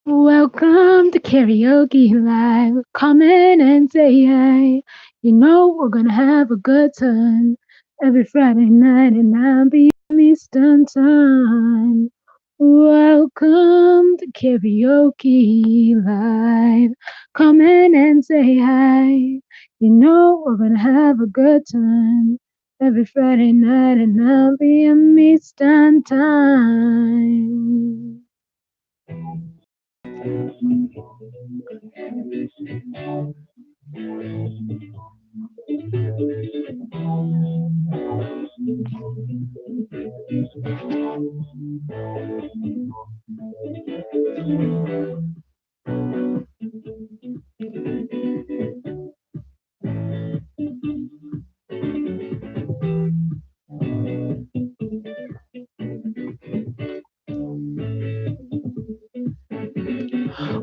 Welcome to Karaoke Live. Come in and say hi. You know we're gonna have a good time every Friday night at 9 p.m. Eastern Time. Welcome to Karaoke Live. Come in and say hi. You know we're gonna have a good time every Friday night at 9 p.m. Eastern Time.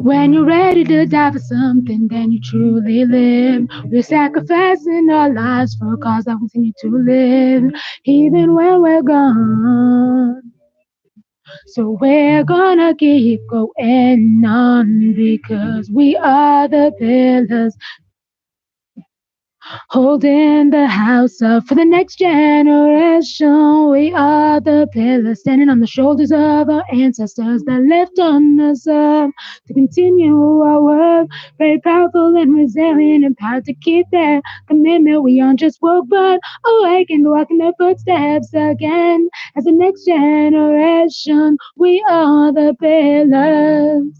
When you're ready to die for something, then you truly live. We're sacrificing our lives for a cause that will continue to live, even when we're gone. So we're gonna keep going on because we are the pillars holding the house up for the next generation. We are the pillars standing on the shoulders of our ancestors that lift on us up to continue our work. Very powerful and resilient, empowered to keep their commitment. We aren't just woke, but awakened, walking their footsteps again. As the next generation, we are the pillars.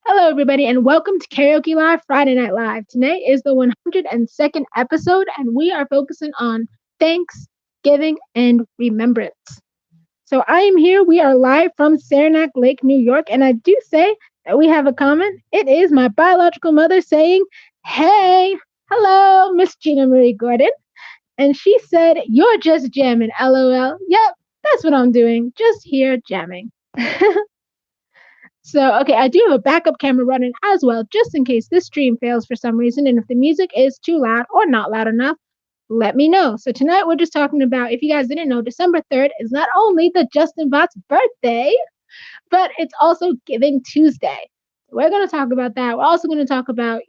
Hello, everybody, and welcome to Karaoke Live Friday Night Live. Today is the 102nd episode, and we are focusing on Thanksgiving and remembrance. So I am here. We are live from Saranac Lake, New York, and I do say that we have a comment. It is my biological mother saying, "Hey, hello, Miss Gina Marie Gordon," and she said, "You're just jamming, LOL." Yep, that's what I'm doing, just here jamming. So, okay, I do have a backup camera running as well, just in case this stream fails for some reason. And if the music is too loud or not loud enough, let me know. So, tonight we're just talking about, if you guys didn't know, December 3rd is not only the Justin Bot's birthday, but it's also Giving Tuesday. We're going to talk about that. We're also going to talk about,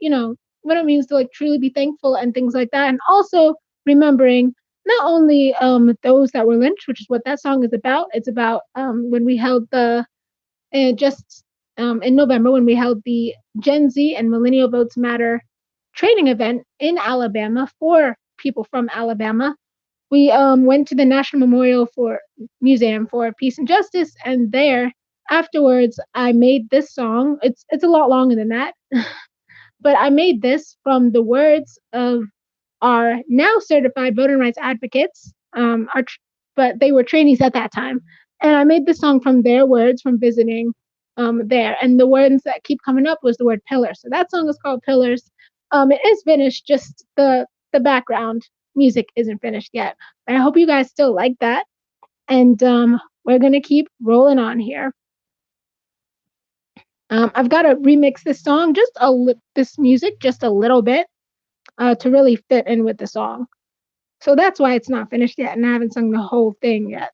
what it means to like truly be thankful and things like that. And also remembering not only those that were lynched, which is what that song is about. It's about when we held the just in November when we held the Gen Z and Millennial Votes Matter training event in Alabama for people from Alabama. We went to the National Memorial for Museum for Peace and Justice, and there afterwards I made this song. It's a lot longer than that, but I made this from the words of our now certified voting rights advocates. But they were trainees at that time, and I made this song from their words from visiting there. And the words that keep coming up was the word pillar. So that song is called Pillars. It is finished, just the background music isn't finished yet. But I hope you guys still like that. And we're gonna keep rolling on here. I've got to remix this song, this music, just a little bit to really fit in with the song. So that's why it's not finished yet, and I haven't sung the whole thing yet.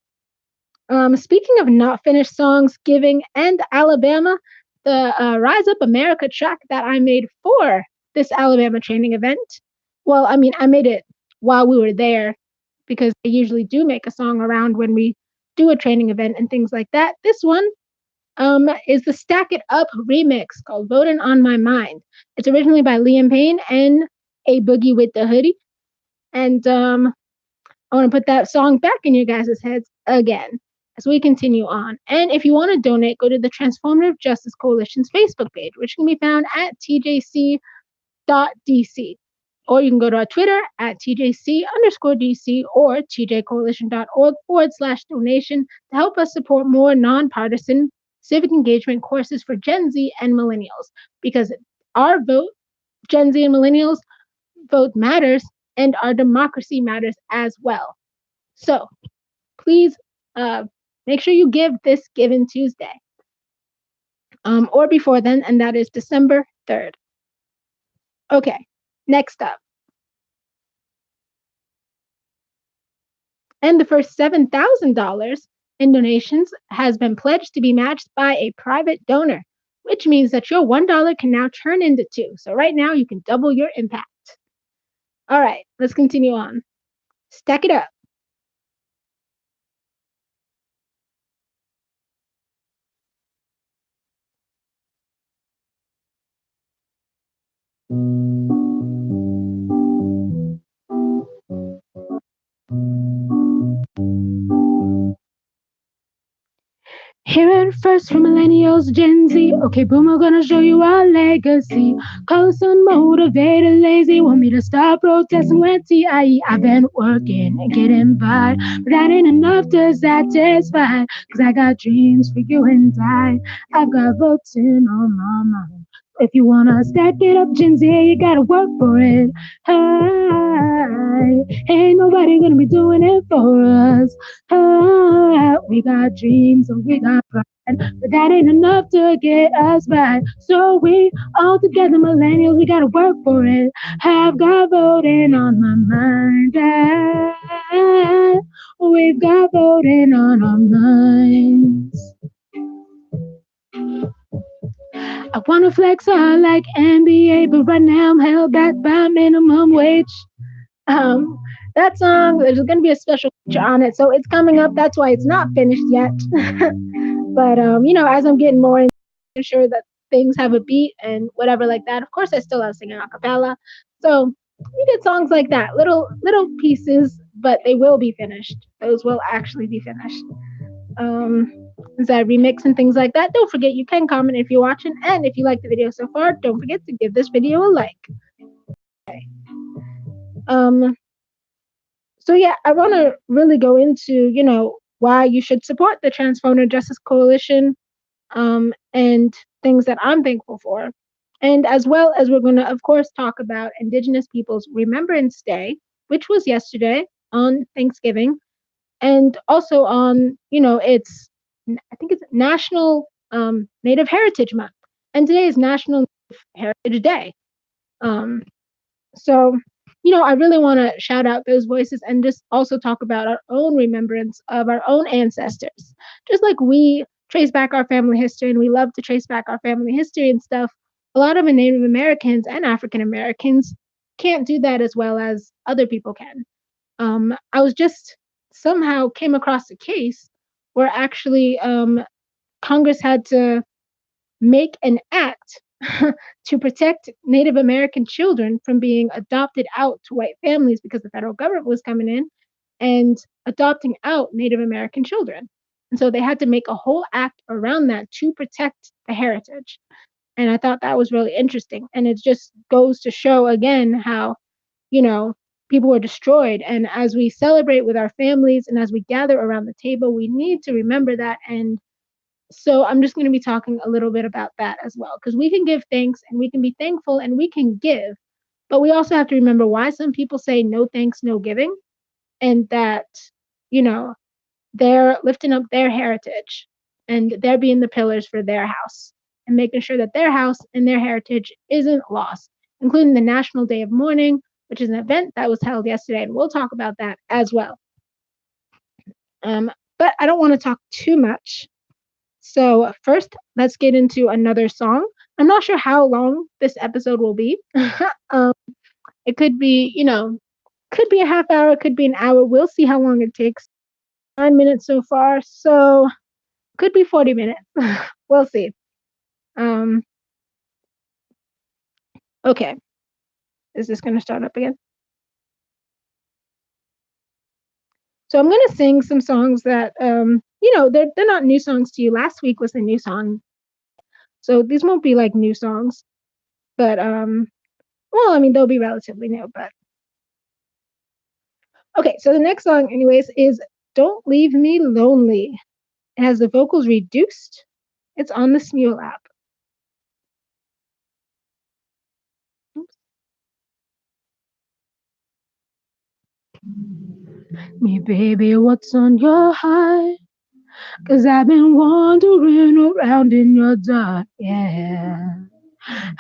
Speaking of not finished songs, Giving and Alabama, the Rise Up America track that I made for this Alabama training event. Well, I mean, I made it while we were there because I usually do make a song around when we do a training event and things like that. This one is the Stack It Up remix called Voting on My Mind. It's originally by Liam Payne and A Boogie with the Hoodie. And I want to put that song back in your guys' heads again as we continue on. And if you want to donate, go to the Transformative Justice Coalition's Facebook page, which can be found at tjc.dc. Or you can go to our Twitter at TJC_DC or tjcoalition.org/donation to help us support more nonpartisan civic engagement courses for Gen Z and millennials. Because our vote, Gen Z and millennials, vote matters and our democracy matters as well. So please make sure you give this given Tuesday, or before then, and that is December 3rd. Okay, next up. And the first $7,000 in donations has been pledged to be matched by a private donor, which means that your $1 can now turn into two. So right now you can double your impact. All right, let's continue on. Stack it up. Hear it first from millennials, Gen Z. Okay, boomer, gonna show you our legacy. Call us unmotivated, lazy. Want me to stop protesting when TIE? I've been working and getting by, but that ain't enough to satisfy. Cause I got dreams for you and I've got voting on my mind. If you wanna stack it up, Gen Z, you gotta work for it. Hi, ain't nobody gonna be doing it for us. We got dreams and we got pride, but that ain't enough to get us by. So we all together, millennials, we gotta work for it. Have got voting on my mind. We've got voting on our minds. I wanna flex hard like NBA, but right now I'm held back by minimum wage. Um, that song, there's going to be a special feature on it, so it's coming up. That's why it's not finished yet. But as I'm getting more sure that things have a beat and whatever like that. Of course, I still love singing a cappella. So you get songs like that, little pieces, but they will be finished. Those will actually be finished. As I remix and things like that. Don't forget you can comment if you're watching, and if you like the video so far, don't forget to give this video a like. Okay. Um, So yeah, I want to really go into, why you should support the Transformative Justice Coalition, and things that I'm thankful for. And as well as we're going to, of course, talk about Indigenous Peoples Remembrance Day, which was yesterday on Thanksgiving, and also on, I think it's National Native Heritage Month, and today is National Heritage Day. Um, so, I really want to shout out those voices and just also talk about our own remembrance of our own ancestors. Just like we trace back our family history and we love to trace back our family history and stuff, a lot of the Native Americans and African Americans can't do that as well as other people can. I was just somehow came across a case where actually Congress had to make an act to protect Native American children from being adopted out to white families because the federal government was coming in and adopting out Native American children. And so they had to make a whole act around that to protect the heritage. And I thought that was really interesting. And it just goes to show again how, you know, people were destroyed. And as we celebrate with our families and as we gather around the table, we need to remember that. And so I'm just going to be talking a little bit about that as well, because we can give thanks and we can be thankful and we can give, but we also have to remember why some people say no thanks, no giving, and that, you know, they're lifting up their heritage and they're being the pillars for their house and making sure that their house and their heritage isn't lost, including the National Day of Mourning, which is an event that was held yesterday, and we'll talk about that as well. But I don't want to talk too much. So first, let's get into another song. I'm not sure how long this episode will be. um, it could be, could be a half hour, could be an hour. We'll see how long it takes. 9 minutes so far, so could be 40 minutes. We'll see. Um, okay, is this going to start up again? So I'm going to sing some songs that, they're not new songs to you. Last week was a new song, so these won't be like new songs, but well, I mean they'll be relatively new, but okay, so the next song, anyways, is Don't Leave Me Lonely. It has the vocals reduced. It's on the Smule app. Oops. Me, baby, what's on your heart? 'Cause I've been wandering around in your dark, yeah.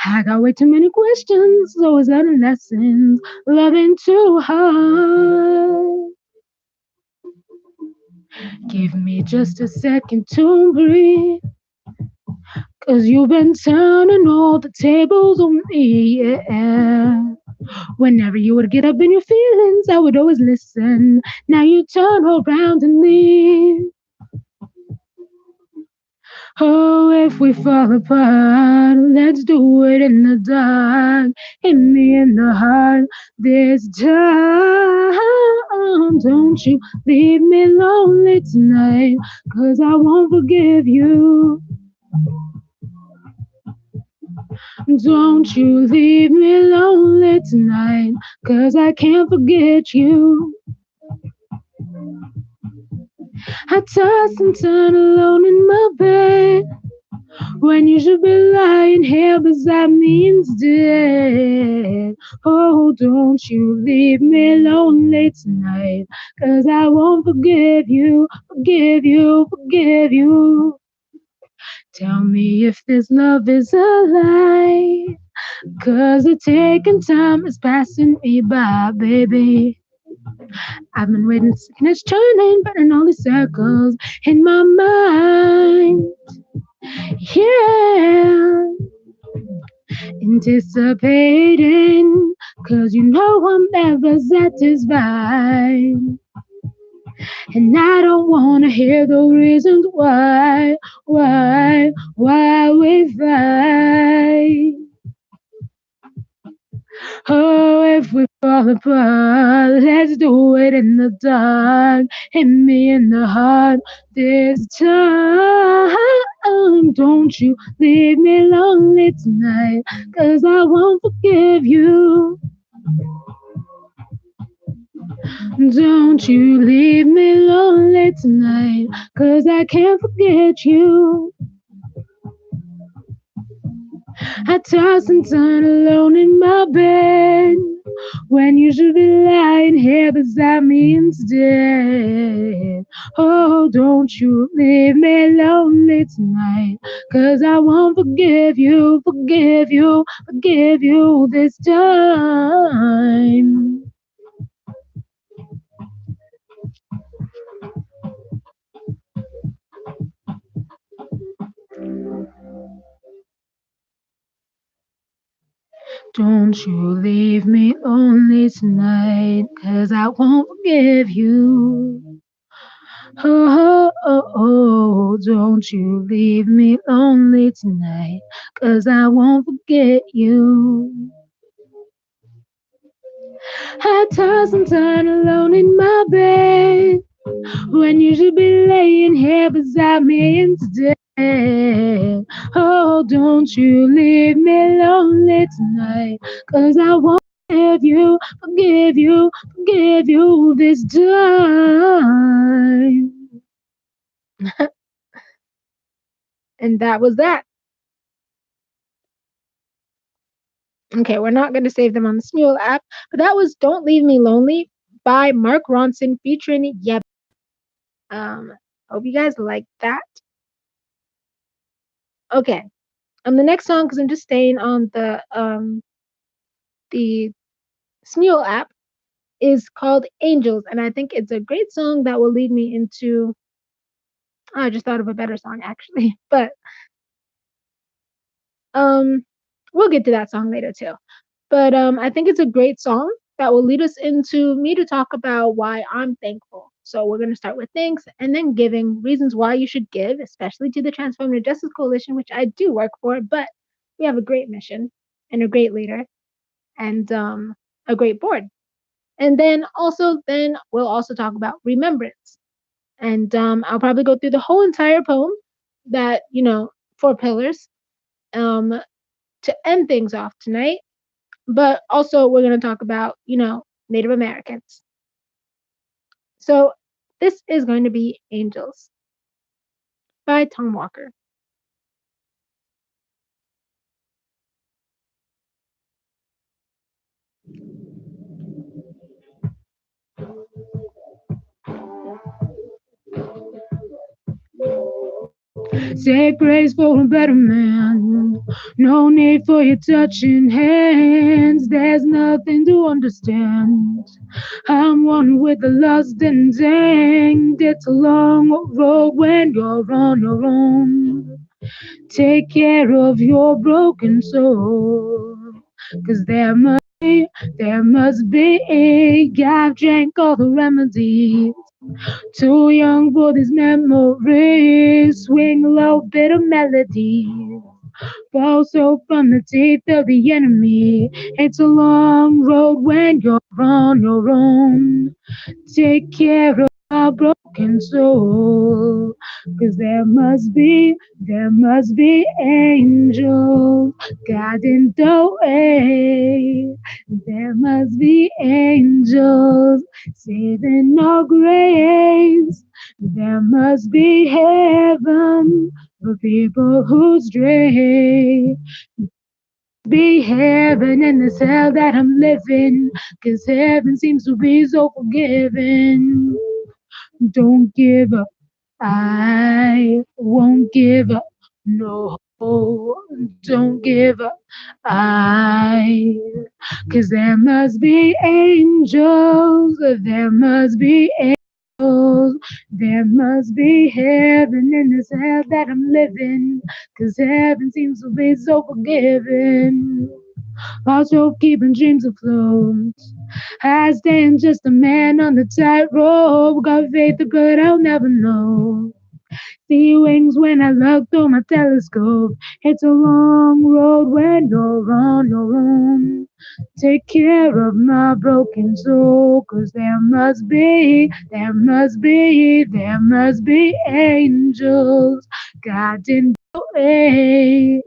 I got way too many questions, always learning lessons, loving too hard. Give me just a second to breathe, 'cause you've been turning all the tables on me, yeah. Whenever you would get up in your feelings, I would always listen. Now you turn around and leave. Oh, if we fall apart, let's do it in the dark. Hit me in the heart this time. Don't you leave me lonely tonight, 'cause I won't forgive you. Don't you leave me lonely tonight, 'cause I can't forget you. I toss and turn alone in my bed, when you should be lying here beside me instead. Oh, don't you leave me lonely tonight, 'cause I won't forgive you, forgive you, forgive you. Tell me if this love is a lie, 'cause the taking time is passing me by, baby. I've been waiting, and it's turning, burning all these circles in my mind. Yeah, anticipating, 'cause you know I'm never satisfied. And I don't wanna hear the reasons why we fight. Oh, if we fall apart, let's do it in the dark. Hit me in the heart this time. Don't you leave me lonely tonight, 'cause I won't forgive you. Don't you leave me lonely tonight, 'cause I can't forget you. I toss and turn alone in my bed, when you should be lying here beside me instead. Oh, don't you leave me lonely tonight, 'cause I won't forgive you, forgive you, forgive you this time. Don't you leave me lonely tonight, 'cause I won't forgive you. Oh, oh, oh, don't you leave me lonely tonight, 'cause I won't forget you. I toss and turn alone in my bed, when you should be laying here beside me instead. Oh, don't you leave me lonely tonight, 'cause I won't forgive you, forgive you, forgive you this time. And that was that. Okay, we're not going to save them on the Smule app, but that was Don't Leave Me Lonely by Mark Ronson featuring Yeb. Um, hope you guys like that. Okay, the next song, because I'm just staying on the Smule app, is called Angels, and I think it's a great song that will lead me into. I just thought of a better song actually, but um, we'll get to that song later too. But I think it's a great song that will lead us into me to talk about why I'm thankful. So we're going to start with thanks and then giving reasons why you should give, especially to the Transformative Justice Coalition, which I do work for. But we have a great mission and a great leader and a great board. And then we'll also talk about remembrance. And I'll probably go through the whole entire poem that, 4 pillars, um, to end things off tonight. But also, we're going to talk about, Native Americans. So this is going to be Angels by Tom Walker. Say grace for a better man. No need for your touching hands. There's nothing to understand. I'm one with the lust and zang. It's a long road when you're on your own. Take care of your broken soul. 'Cause there must be. I've drank all the remedies. Too young for these memories. Swing low, bitter melodies. Fall so from the teeth of the enemy. It's a long road when you're on your own. Take care of our broken soul. 'Cause there must be angels guiding the way. There must be angels saving our graves. There must be heaven for people who stray. Be heaven in this hell that I'm living, 'cause heaven seems to be so forgiving. Don't give up, I won't give up. No, don't give up, I. 'Cause there must be angels, there must be angels, there must be heaven in this hell that I'm living, 'cause heaven seems to be so forgiving. Also keeping dreams afloat. I stand just a man on the tightrope. Got faith, but I'll never know. See wings when I look through my telescope. It's a long road when you're on your own. Take care of my broken soul, 'cause there must be angels guiding the way.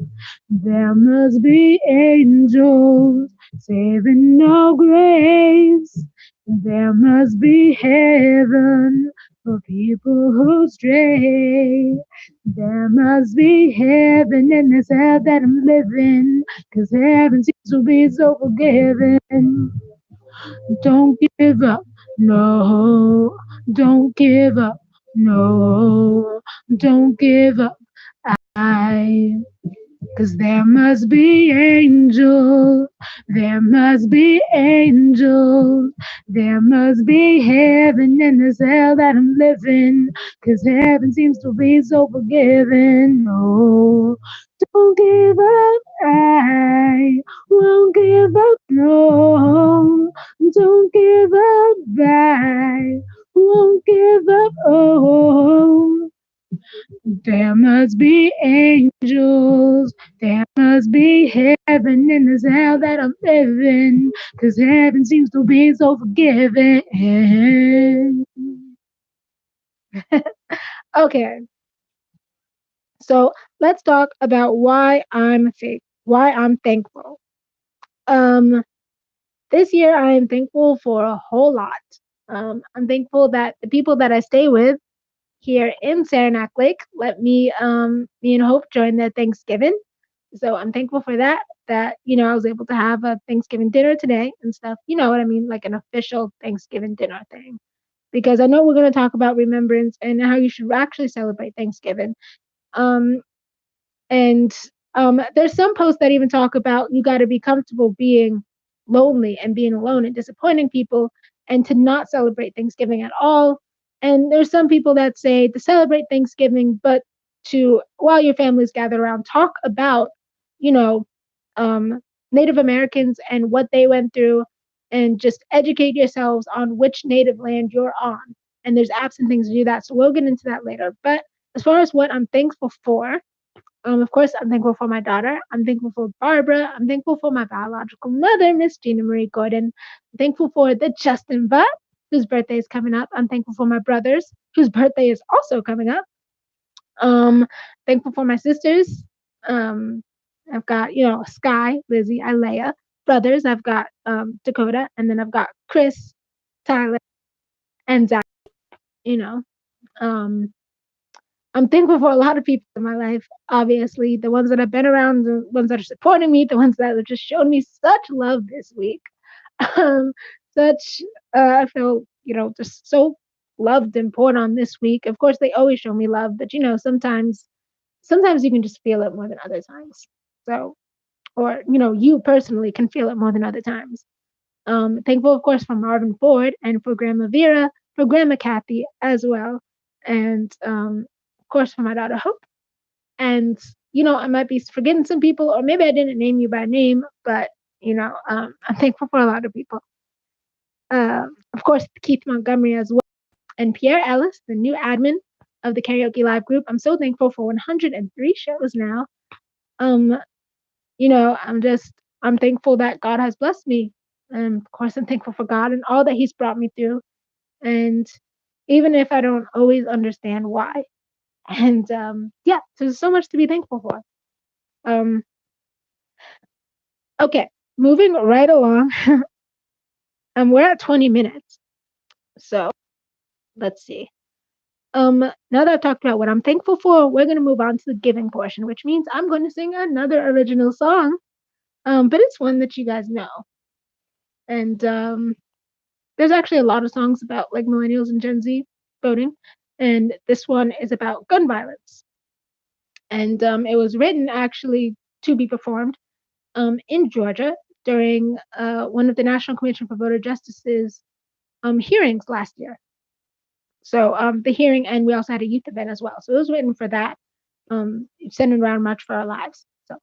There must be angels saving our graves. There must be heaven for people who stray. There must be heaven in this hell that I'm living, 'cause heaven seems to be so forgiving. Don't give up, no, don't give up, no, don't give up. I 'Cause there must be angels, there must be angels, there must be heaven in this hell that I'm living. 'Cause heaven seems to be so forgiving. No, don't give up, I won't give up. No, don't give up, I won't give up. Oh. There must be angels, there must be heaven in this hell that I'm living, 'cause heaven seems to be so forgiving. Okay, so let's talk about why I'm thankful. Um, this year I am thankful for a whole lot. I'm thankful that the people that I stay with here in Saranac Lake let me and Hope join their Thanksgiving. So I'm thankful for that. I was able to have a Thanksgiving dinner today and stuff. You know what I mean? Like an official Thanksgiving dinner thing. Because I know we're going to talk about remembrance and how you should actually celebrate Thanksgiving. Um, and there's some posts that even talk about you got to be comfortable being lonely and being alone and disappointing people and to not celebrate Thanksgiving at all. And there's some people that say to celebrate Thanksgiving, but to, while your families gather around, talk about, you know, um, Native Americans and what they went through and just educate yourselves on which native land you're on. And there's apps and things to do that. So we'll get into that later. But as far as what I'm thankful for, of course, I'm thankful for my daughter. I'm thankful for Barbara. I'm thankful for my biological mother, Miss Gina Marie Gordon. I'm thankful for the Justin Butt, whose birthday is coming up. I'm thankful for my brothers, whose birthday is also coming up. Um, thankful for my sisters. Um, I've got, Sky, Lizzie, Alea. Brothers, I've got Dakota, and then I've got Chris, Tyler, and Zach, you know. Um, I'm thankful for a lot of people in my life. Obviously, the ones that have been around, the ones that are supporting me, the ones that have just shown me such love this week. Um, such, I feel, just so loved and poured on this week. Of course, they always show me love, but sometimes sometimes you can just feel it more than other times. So, or you personally can feel it more than other times. Thankful, of course, for Marvin Ford and for Grandma Vera, for Grandma Kathy as well, and of course for my daughter Hope. And I might be forgetting some people, or maybe I didn't name you by name, but I'm thankful for a lot of people. Of course, Keith Montgomery as well, and Pierre Ellis, the new admin of the Karaoke Live group. I'm so thankful for 103 shows now. Um, I'm thankful that God has blessed me. And of course, I'm thankful for God and all that He's brought me through. And even if I don't always understand why. And yeah, so there's so much to be thankful for. Um, okay, moving right along. We're at 20 minutes. So let's see. Now that I've talked about what I'm thankful for, we're going to move on to the giving portion, which means I'm going to sing another original song. But it's one that you guys know. And there's actually a lot of songs about like millennials and Gen Z voting. And this one is about gun violence. And it was written actually to be performed in Georgia during one of the National Commission for Voter Justice's hearings last year. So the hearing, and we also had a youth event as well. So it was written for that, centered around March for Our Lives. So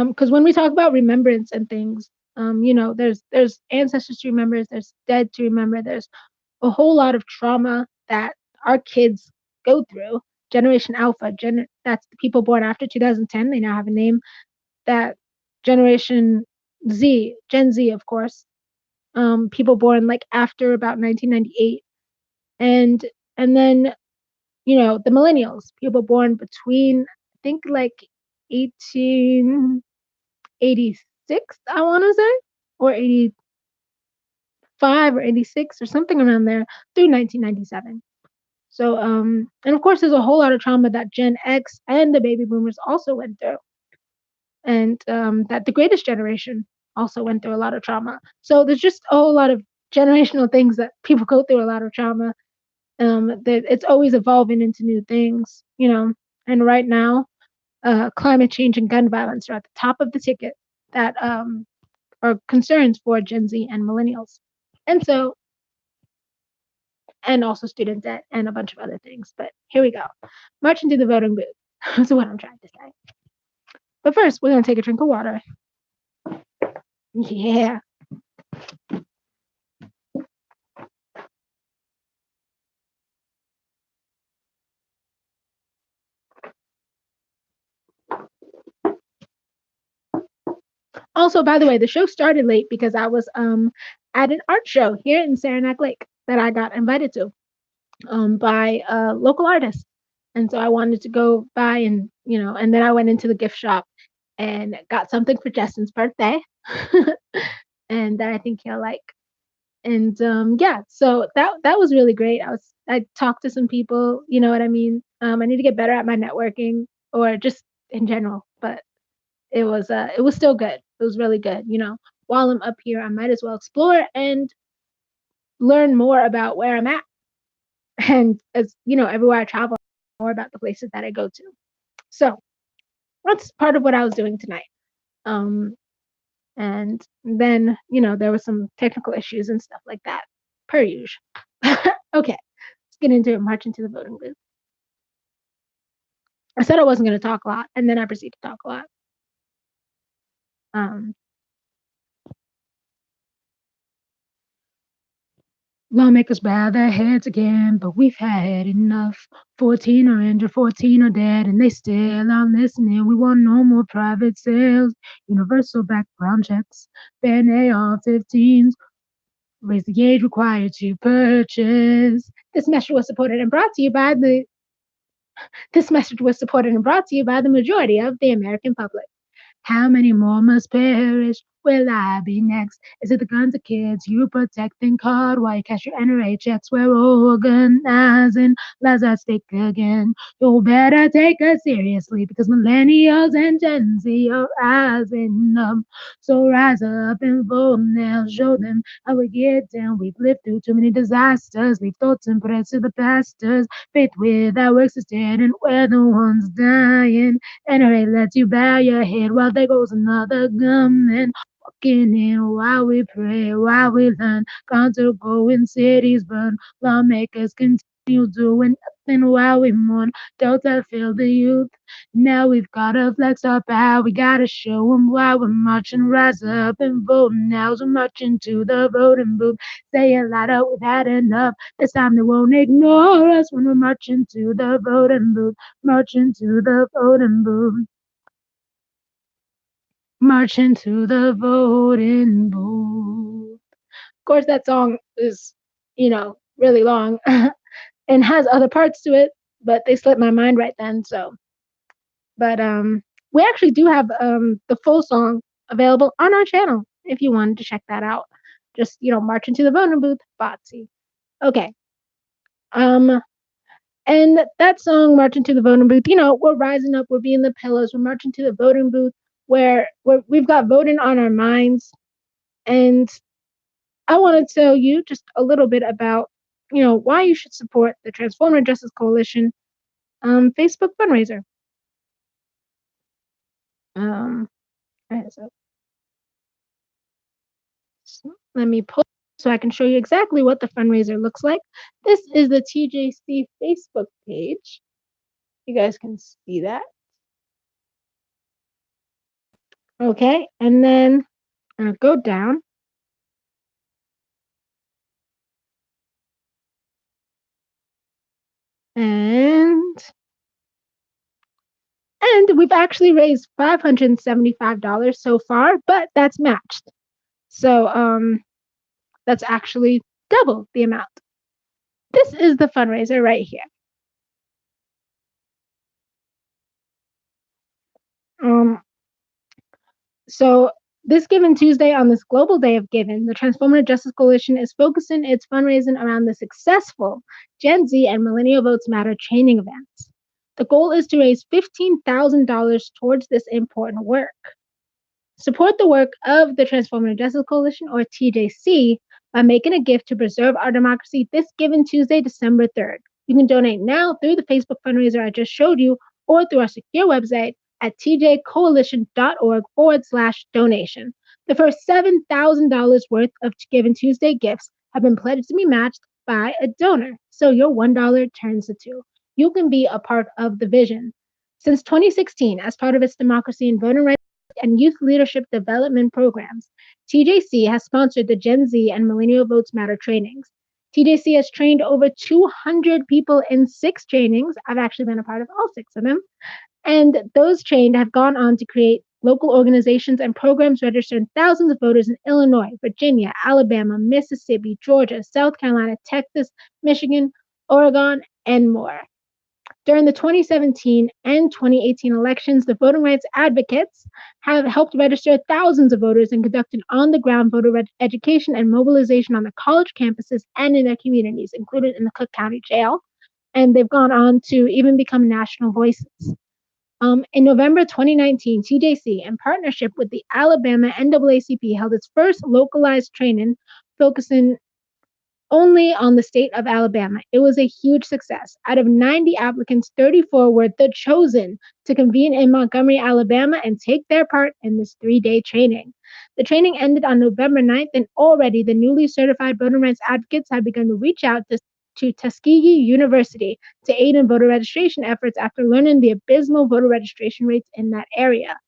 because when we talk about remembrance and things, there's ancestors to remember, there's dead to remember, there's a whole lot of trauma that our kids go through. Generation Alpha, that's the people born after 2010. They now have a name. That Generation Z, Gen Z, of course, people born like after about 1998, and then the millennials, people born between I think like 1886, I want to say, or 85 or 86 or something around there through 1997. So, and of course, there's a whole lot of trauma that Gen X and the baby boomers also went through, and that the greatest generation also went through a lot of trauma. So there's just a whole lot of generational things that people go through a lot of trauma. That it's always evolving into new things, And right now, climate change and gun violence are at the top of the ticket that are concerns for Gen Z and millennials. And so, and also student debt and a bunch of other things. But here we go. March into the voting booth. That's what I'm trying to say. But first, we're going to take a drink of water. Yeah. Also, by the way, the show started late because I was at an art show here in Saranac Lake that I got invited to by a local artist. And so I wanted to go by and then I went into the gift shop and got something for Justin's birthday. And that I think he'll like. And yeah, so that was really great. I talked to some people, you know what I mean? I need to get better at my networking or just in general, but it was still good. It was really good. While I'm up here, I might as well explore and learn more about where I'm at. And as everywhere I travel, more about the places that I go to. So that's part of what I was doing tonight. And then there was some technical issues and stuff like that, per usual. Okay, let's get into it. March into the voting booth. I said I wasn't going to talk a lot, and then I proceeded to talk a lot. Um, Lawmakers bow their heads again, but we've had enough. 14 are injured, 14 are dead, and they still aren't listening. We want no more private sales, universal background checks, ban AR-15s, raise the age required to purchase. This message was supported and brought to you by the majority of the American public. How many more must perish Will I be next? Is it the guns of kids you protect and card while you cash your NRA checks? We're organizing, lives at stake again. You better take us seriously because millennials and Gen Z are rising up. So rise up and vote now. Show them how we get down. We've lived through too many disasters. Leave thoughts and prayers to the pastors. Faith without works is dead, and we're the ones dying. NRA lets you bow your head while there goes another gunman. Walking in while we pray, while we learn. Guns are going, cities burn. Lawmakers continue doing nothing while we mourn. Delta failed the youth. Now we've gotta flex our power. We gotta show them why we're marching. Rise up and vote now. So marching to the voting booth. Say it louder, we've had enough. This time they won't ignore us when we're marching to the voting booth. Marching to the voting booth. Marching to the voting booth. Of course, that song is, really long and has other parts to it, but they slipped my mind right then. So, but we actually do have the full song available on our channel if you wanted to check that out. Just marching to the voting booth, Botsy. Okay. Um, and that song, marching to the voting booth. We're rising up. We're being the pillars. We're marching to the voting booth, where we've got voting on our minds. And I want to tell you just a little bit about, why you should support the Transformative Justice Coalition Facebook fundraiser. Um, so let me pull so I can show you exactly what the fundraiser looks like. This is the TJC Facebook page. You guys can see that. Okay, and then go down. And we've actually raised $575 so far, but that's matched. So that's actually double the amount. This is the fundraiser right here. So this Given Tuesday, on this Global Day of Giving, the Transformative Justice Coalition is focusing its fundraising around the successful Gen Z and Millennial Votes Matter training events. The goal is to raise $15,000 towards this important work. Support the work of the Transformative Justice Coalition, or TJC, by making a gift to preserve our democracy this Given Tuesday, December 3rd. You can donate now through the Facebook fundraiser I just showed you, or through our secure website at tjcoalition.org/donation. The first $7,000 worth of Given Tuesday gifts have been pledged to be matched by a donor, so your $1 turns to $2. You can be a part of the vision. Since 2016, as part of its democracy and voting rights and youth leadership development programs, TJC has sponsored the Gen Z and Millennial Votes Matter trainings. TJC has trained over 200 people in 6 trainings. I've actually been a part of all 6 of them. And those trained have gone on to create local organizations and programs registering thousands of voters in Illinois, Virginia, Alabama, Mississippi, Georgia, South Carolina, Texas, Michigan, Oregon, and more. During the 2017 and 2018 elections, the voting rights advocates have helped register thousands of voters and conducted on-the-ground voter education and mobilization on the college campuses and in their communities, including in the Cook County Jail. And they've gone on to even become national voices. In November 2019, TJC, in partnership with the Alabama NAACP, held its first localized training focusing only on the state of Alabama. It was a huge success. Out of 90 applicants, 34 were chosen to convene in Montgomery, Alabama, and take their part in this 3-day training. The training ended on November 9th, and already the newly certified voting rights advocates have begun to reach out to Tuskegee University to aid in voter registration efforts after learning the abysmal voter registration rates in that area.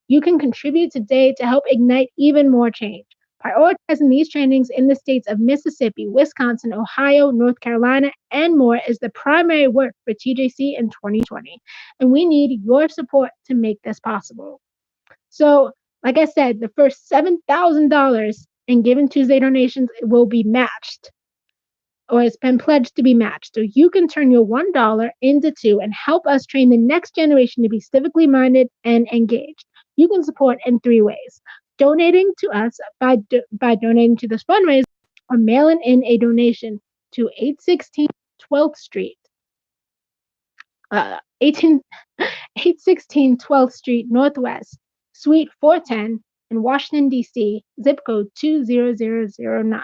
You can contribute today to help ignite even more change. Prioritizing these trainings in the states of Mississippi, Wisconsin, Ohio, North Carolina, and more is the primary work for TJC in 2020. And we need your support to make this possible. So, like I said, the first $7,000 in Given Tuesday donations will be matched, or it's been pledged to be matched. So you can turn your $1 into $2 and help us train the next generation to be civically minded and engaged. You can support in 3 ways. donating to us by donating to this fundraiser or mailing in a donation to 816 12th Street, 18, 816 12th Street Northwest, Suite 410 in Washington, D.C., zip code 20009.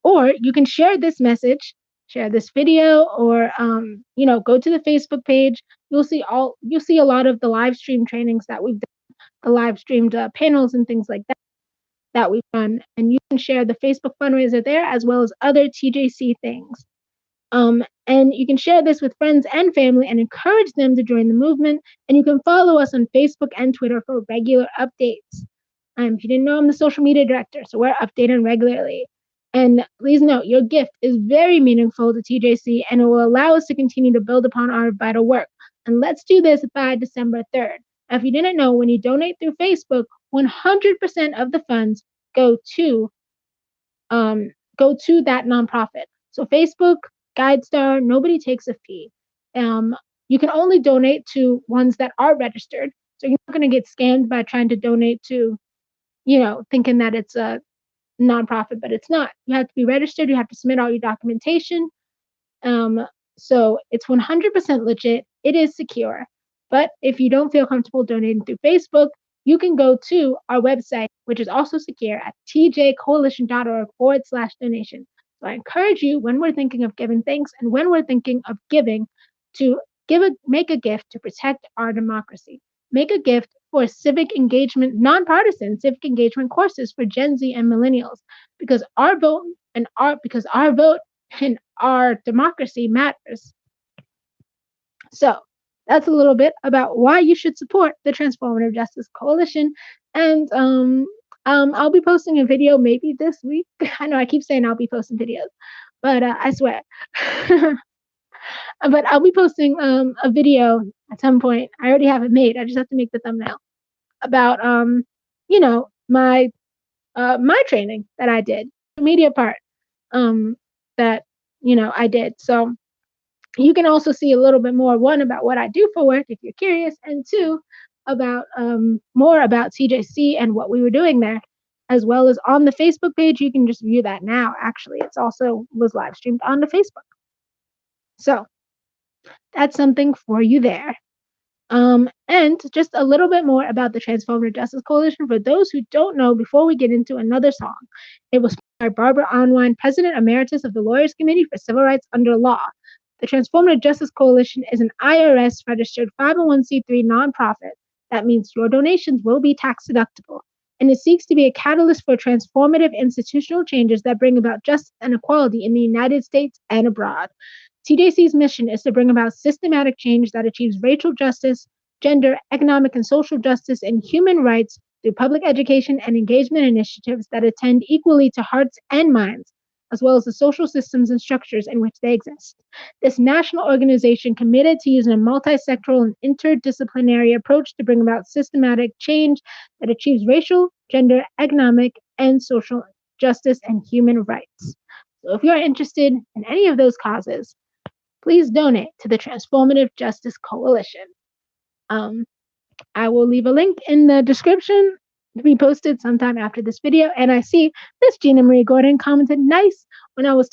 Or you can share this message, share this video, or go to the Facebook page. You'll see a lot of the live stream trainings that we've done, the live streamed panels and things like that we've done, and you can share the Facebook fundraiser there as well as other TJC things. And you can share this with friends and family and encourage them to join the movement. And you can follow us on Facebook and Twitter for regular updates. If you didn't know, I'm the social media director, so we're updating regularly. And please note, your gift is very meaningful to TJC and it will allow us to continue to build upon our vital work. And let's do this by December 3rd. Now, if you didn't know, when you donate through Facebook, 100% of the funds go to that nonprofit. So Facebook, GuideStar, nobody takes a fee. You can only donate to ones that are registered. So you're not going to get scammed by trying to donate to, thinking that it's a nonprofit, but it's not. You have to be registered. You have to submit all your documentation. So it's 100% legit. It is secure. But if you don't feel comfortable donating through Facebook, you can go to our website, which is also secure, at tjcoalition.org/donation. So I encourage you, when we're thinking of giving thanks and when we're thinking of giving, to make a gift to protect our democracy. Make a gift for civic engagement, nonpartisan civic engagement courses for Gen Z and millennials, because our vote and our democracy matters. So that's a little bit about why you should support the Transformative Justice Coalition. And I'll be posting a video maybe this week. I know I keep saying I'll be posting videos, but I swear. But I'll be posting a video at some point. I already have it made. I just have to make the thumbnail about my training that I did, the media part that I did. So you can also see a little bit more, one, about what I do for work if you're curious, and two, about more about TJC and what we were doing there, as well as on the Facebook page. You can just view that now. Actually, it's also was live streamed onto Facebook. So that's something for you there. And just a little bit more about the Transformative Justice Coalition for those who don't know before we get into another song. It was by Barbara Unwin, President Emeritus of the Lawyers Committee for Civil Rights Under Law. The Transformative Justice Coalition is an IRS-registered 501c3 nonprofit. That means your donations will be tax deductible. And it seeks to be a catalyst for transformative institutional changes that bring about justice and equality in the United States and abroad. TJC's mission is to bring about systematic change that achieves racial justice, gender, economic and social justice, and human rights through public education and engagement initiatives that attend equally to hearts and minds, as well as the social systems and structures in which they exist. This national organization committed to using a multi-sectoral and interdisciplinary approach to bring about systematic change that achieves racial, gender, economic, and social justice and human rights. So if you're interested in any of those causes, please donate to the Transformative Justice Coalition. I will leave a link in the description to be posted sometime after this video. And I see Miss Gina Marie Gordon commented nice when I was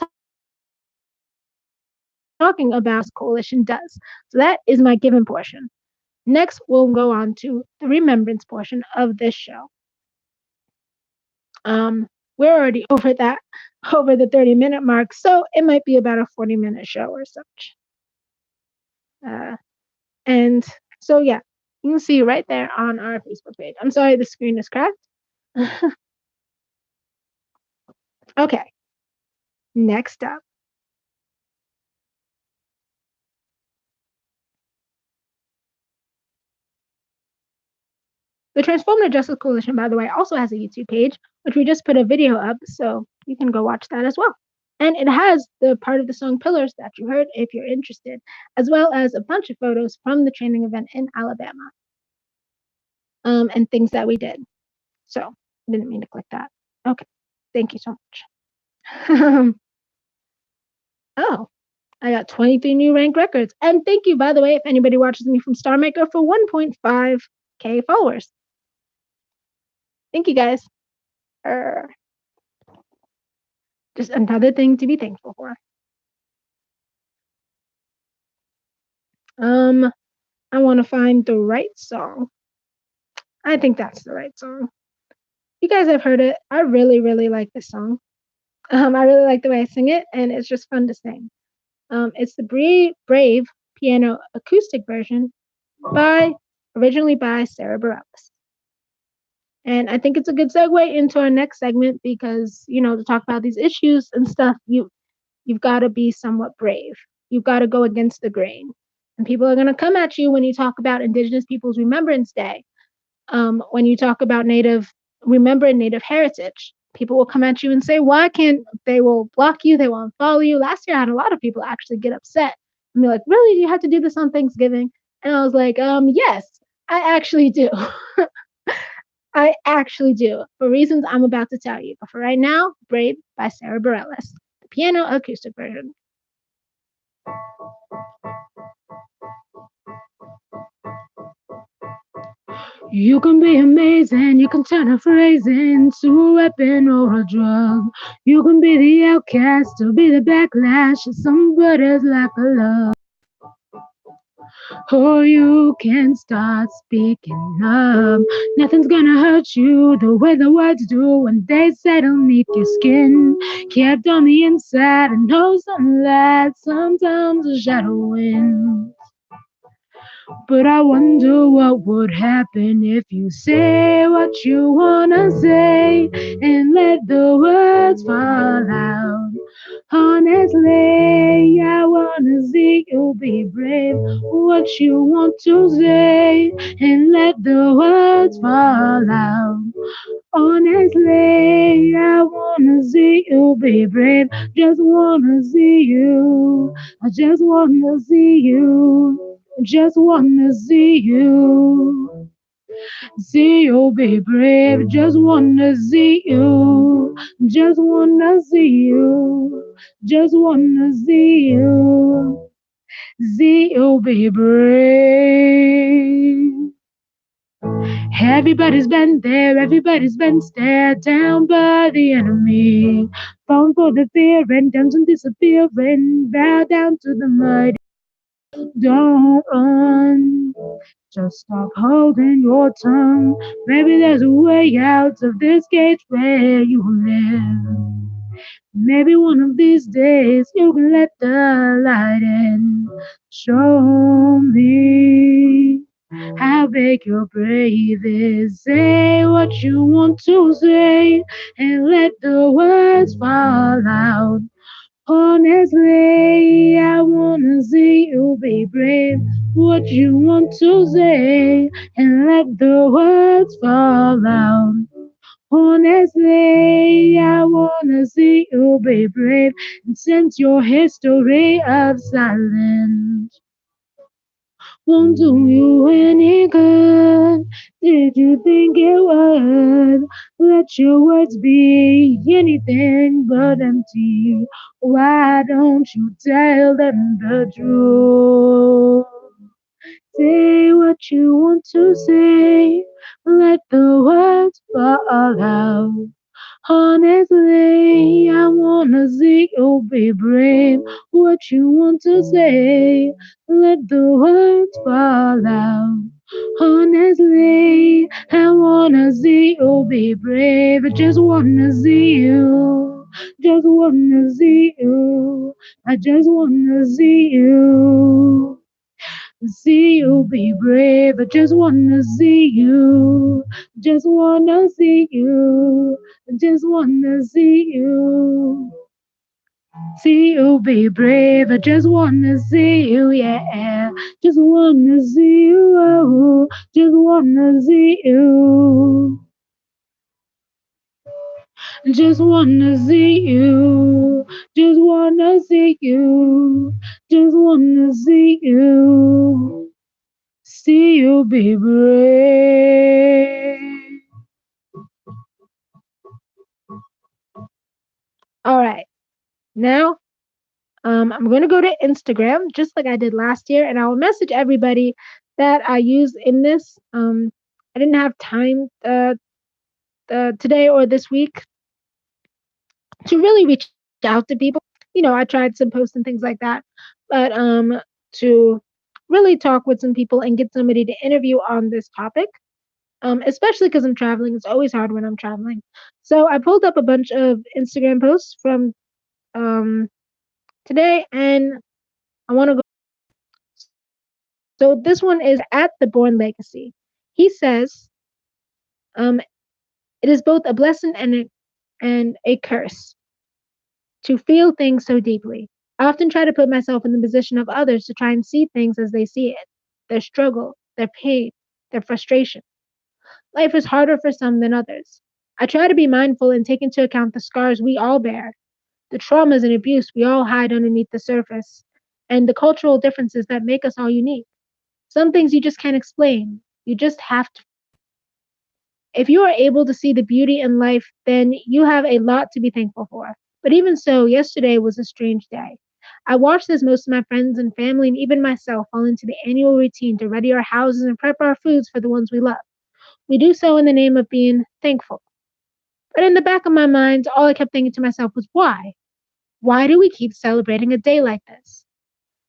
talking about what this coalition does. So that is my given portion. Next, we'll go on to the remembrance portion of this show. We're already over the 30-minute mark, so it might be about a 40-minute show or such. And so, yeah, you can see right there on our Facebook page. I'm sorry, the screen is cracked. Okay, next up. The Transformative Justice Coalition, by the way, also has a YouTube page, which we just put a video up, so you can go watch that as well. And it has the part of the song Pillars that you heard if you're interested, as well as a bunch of photos from the training event in Alabama, and things that we did. So I didn't mean to click that. Okay, thank you so much. Oh, I got 23 new rank records. And thank you, by the way, if anybody watches me from Star Maker, for 1.5K followers. Thank you guys. Er, just another thing to be thankful for. Um, I want to find the right song. I think that's the right song. You guys have heard it. I really, really like this song. I really like the way I sing it, and it's just fun to sing. It's the Brave piano acoustic version by originally by Sarah Bareilles. And I think it's a good segue into our next segment because, to talk about these issues and stuff, you've got to be somewhat brave. You've got to go against the grain. And people are going to come at you when you talk about Indigenous Peoples Remembrance Day. When you talk about remembering Native heritage, people will come at you and say, why can't they will block you, they will unfollow you. Last year I had a lot of people actually get upset and be like, really, do you have to do this on Thanksgiving? And I was like, yes, I actually do. I actually do, for reasons I'm about to tell you. But for right now, Brave by Sarah Bareilles, the piano acoustic version. You can be amazing, you can turn a phrase into a weapon or a drug. You can be the outcast or be the backlash of somebody's lack of love. Or you can start speaking up. Nothing's gonna hurt you the way the words do when they settle neath your skin. Kept on the inside and no sunlight, sometimes a shadow wins. But I wonder what would happen if you say what you wanna say and let the words fall out. Honestly, I wanna see you be brave. What you want to say and let the words fall out. Honestly, I wanna see you be brave. Just wanna see you. I just wanna see you. Just wanna see you. See you be brave. Just wanna see you. Just wanna see you. Just wanna see you. See you be brave. Everybody's been there, everybody's been stared down by the enemy. Falling for the fear and dungeon disappearing, bow down to the mud. Don't run, just stop holding your tongue. Maybe there's a way out of this cage where you live. Maybe one of these days you can let the light in. Show me how big your brave is. Say what you want to say and let the words fall out. Honestly, I wanna see you be brave. What you want to say and let the words fall out. Honestly, I wanna see you be brave and since your history of silence won't do you any good. Did you think it would? Let your words be anything but empty. Why don't you tell them the truth? Say what you want to say. Let the words fall out. Honestly, I wanna see you be brave. What you want to say, let the words fall out. Honestly, I wanna see you be brave. I just wanna see you. Just wanna see you. I just wanna see you. See you be brave. I just wanna see you. Just wanna see you. I just wanna see you. See you be brave. I just wanna see you, yeah. Just wanna see you. Oh, just wanna see you. Just wanna see you. Just wanna see you. Just wanna see you. See you be brave. All right. Now, I'm going to go to Instagram just like I did last year, and I will message everybody that I use in this. I didn't have time today or this week to really reach out to people. I tried some posts and things like that, but to really talk with some people and get somebody to interview on this topic. Especially because I'm traveling. It's always hard when I'm traveling. So I pulled up a bunch of Instagram posts from um, today, and I want to go. So this one is at the Born Legacy. He says, "It is both a blessing and a curse to feel things so deeply. I often try to put myself in the position of others to try and see things as they see it, their struggle, their pain, their frustration. Life is harder for some than others. I try to be mindful and take into account the scars we all bear, the traumas and abuse we all hide underneath the surface, and the cultural differences that make us all unique. Some things you just can't explain. You just have to. If you are able to see the beauty in life, then you have a lot to be thankful for. But even so, yesterday was a strange day. I watched as most of my friends and family and even myself fall into the annual routine to ready our houses and prep our foods for the ones we love. We do so in the name of being thankful. But in the back of my mind, all I kept thinking to myself was why? Why do we keep celebrating a day like this?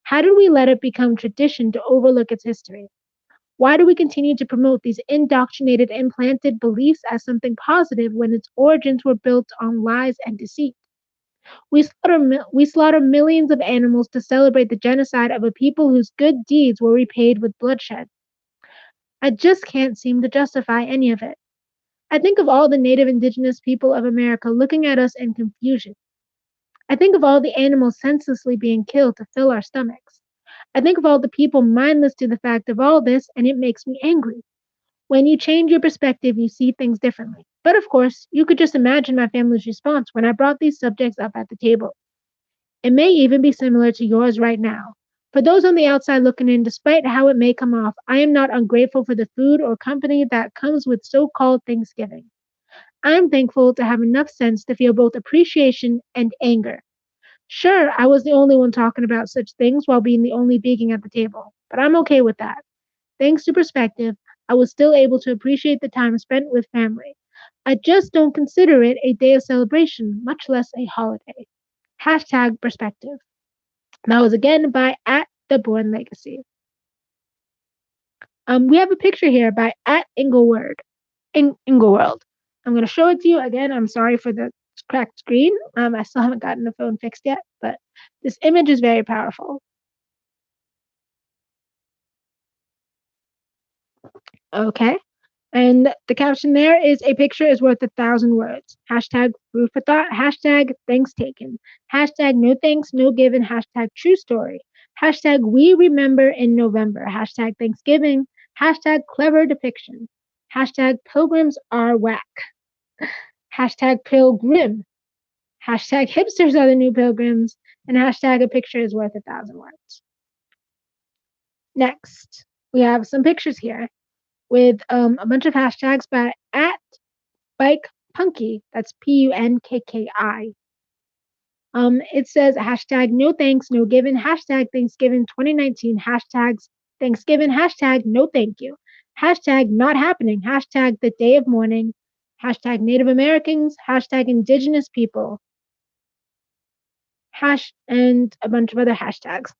How did we let it become tradition to overlook its history? Why do we continue to promote these indoctrinated, implanted beliefs as something positive when its origins were built on lies and deceit? We slaughter millions of animals to celebrate the genocide of a people whose good deeds were repaid with bloodshed. I just can't seem to justify any of it. I think of all the native indigenous people of America looking at us in confusion. I think of all the animals senselessly being killed to fill our stomachs. I think of all the people mindless to the fact of all this, and it makes me angry. When you change your perspective, you see things differently. But of course, you could just imagine my family's response when I brought these subjects up at the table. It may even be similar to yours right now. For those on the outside looking in, despite how it may come off, I am not ungrateful for the food or company that comes with so called Thanksgiving. I am thankful to have enough sense to feel both appreciation and anger. Sure, I was the only one talking about such things while being the only being at the table, but I'm okay with that. Thanks to perspective, I was still able to appreciate the time spent with family. I just don't consider it a day of celebration, much less a holiday. Hashtag perspective. That was again by at the Born Legacy. We have a picture here by at Ingleworld. I'm going to show it to you again. I'm sorry for the cracked screen. I still haven't gotten the phone fixed yet, but this image is very powerful. Okay. And the caption there is a picture is worth 1,000 words. Hashtag food for thought. Hashtag thanks taken. Hashtag no thanks, no given. Hashtag true story. Hashtag we remember in November. Hashtag Thanksgiving. Hashtag clever depiction. Hashtag pilgrims are whack. Hashtag pilgrim. Hashtag hipsters are the new pilgrims. And hashtag a picture is worth 1,000 words. Next, we have some pictures here with a bunch of hashtags by at Bike Punky. That's Punkki. It says hashtag no thanks, no given, hashtag Thanksgiving 2019, hashtags Thanksgiving, hashtag no thank you, hashtag not happening, hashtag the day of mourning, hashtag Native Americans, hashtag Indigenous people, hash and a bunch of other hashtags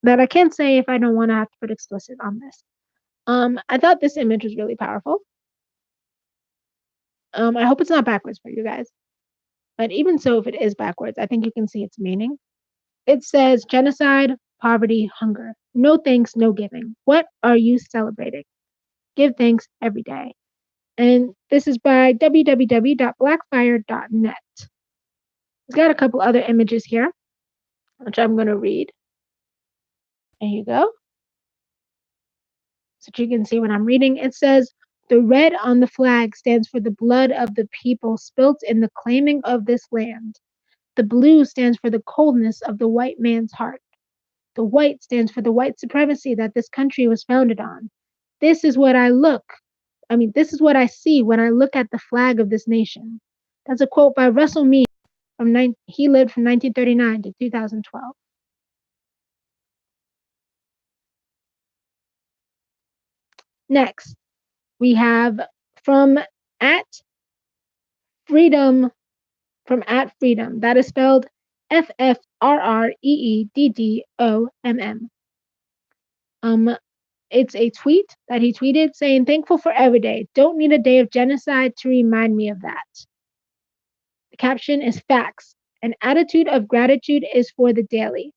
that I can't say if I don't want to have to put explicit on this. I thought this image was really powerful. I hope it's not backwards for you guys. But even so, if it is backwards, I think you can see its meaning. It says genocide, poverty, hunger. No thanks, no giving. What are you celebrating? Give thanks every day. And this is by www.blackfire.net. It's got a couple other images here, which I'm going to read. There you go. So you can see what I'm reading. It says, the red on the flag stands for the blood of the people spilt in the claiming of this land. The blue stands for the coldness of the white man's heart. The white stands for the white supremacy that this country was founded on. This is what this is what I see when I look at the flag of this nation. That's a quote by Russell Mead he lived from 1939 to 2012. Next, we have from at Freedom from at Freedom. That is spelled FFRREEDDOMM. Um, it's a tweet that he tweeted saying, "Thankful for every day. Don't need a day of genocide to remind me of that." The caption is facts. An attitude of gratitude is for the daily.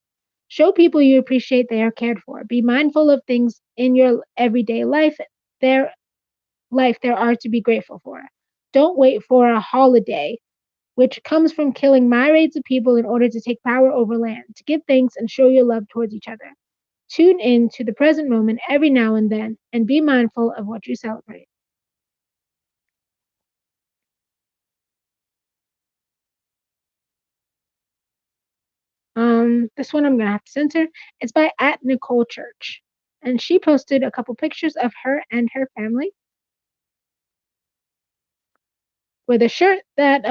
Show people you appreciate they are cared for. Be mindful of things in your everyday there there are to be grateful for. Don't wait for a holiday, which comes from killing myriads of people in order to take power over land, to give thanks and show your love towards each other. Tune in to the present moment every now and then and be mindful of what you celebrate. This one I'm gonna have to censor. It's by at Nicole Church. And she posted a couple pictures of her and her family with a shirt that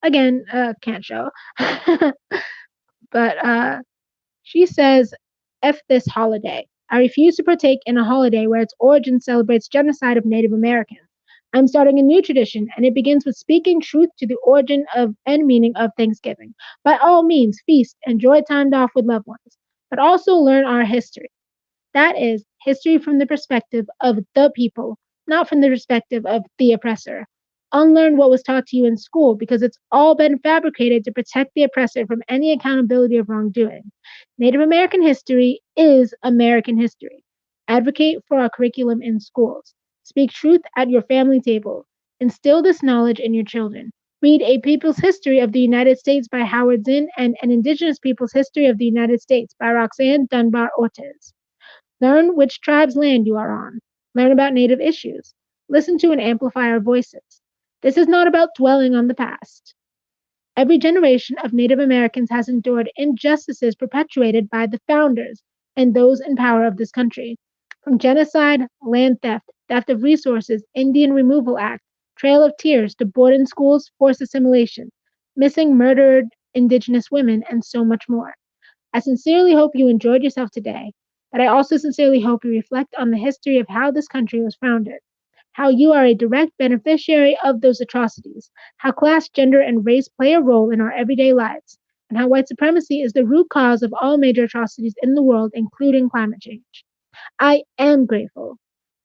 again can't show. But she says, F this holiday. I refuse to partake in a holiday where its origin celebrates genocide of Native Americans. I'm starting a new tradition, and it begins with speaking truth to the origin of and meaning of Thanksgiving. By all means, feast, enjoy time off with loved ones, but also learn our history. That is, history from the perspective of the people, not from the perspective of the oppressor. Unlearn what was taught to you in school because it's all been fabricated to protect the oppressor from any accountability of wrongdoing. Native American history is American history. Advocate for our curriculum in schools. Speak truth at your family table. Instill this knowledge in your children. Read A People's History of the United States by Howard Zinn and An Indigenous People's History of the United States by Roxanne Dunbar Ortiz. Learn which tribe's land you are on. Learn about Native issues. Listen to and amplify our voices. This is not about dwelling on the past. Every generation of Native Americans has endured injustices perpetuated by the founders and those in power of this country. From genocide, land theft, theft of resources, Indian Removal Act, Trail of Tears to boarding schools, forced assimilation, missing murdered Indigenous women, and so much more. I sincerely hope you enjoyed yourself today, but I also sincerely hope you reflect on the history of how this country was founded, how you are a direct beneficiary of those atrocities, how class, gender, and race play a role in our everyday lives, and how white supremacy is the root cause of all major atrocities in the world, including climate change. I am grateful.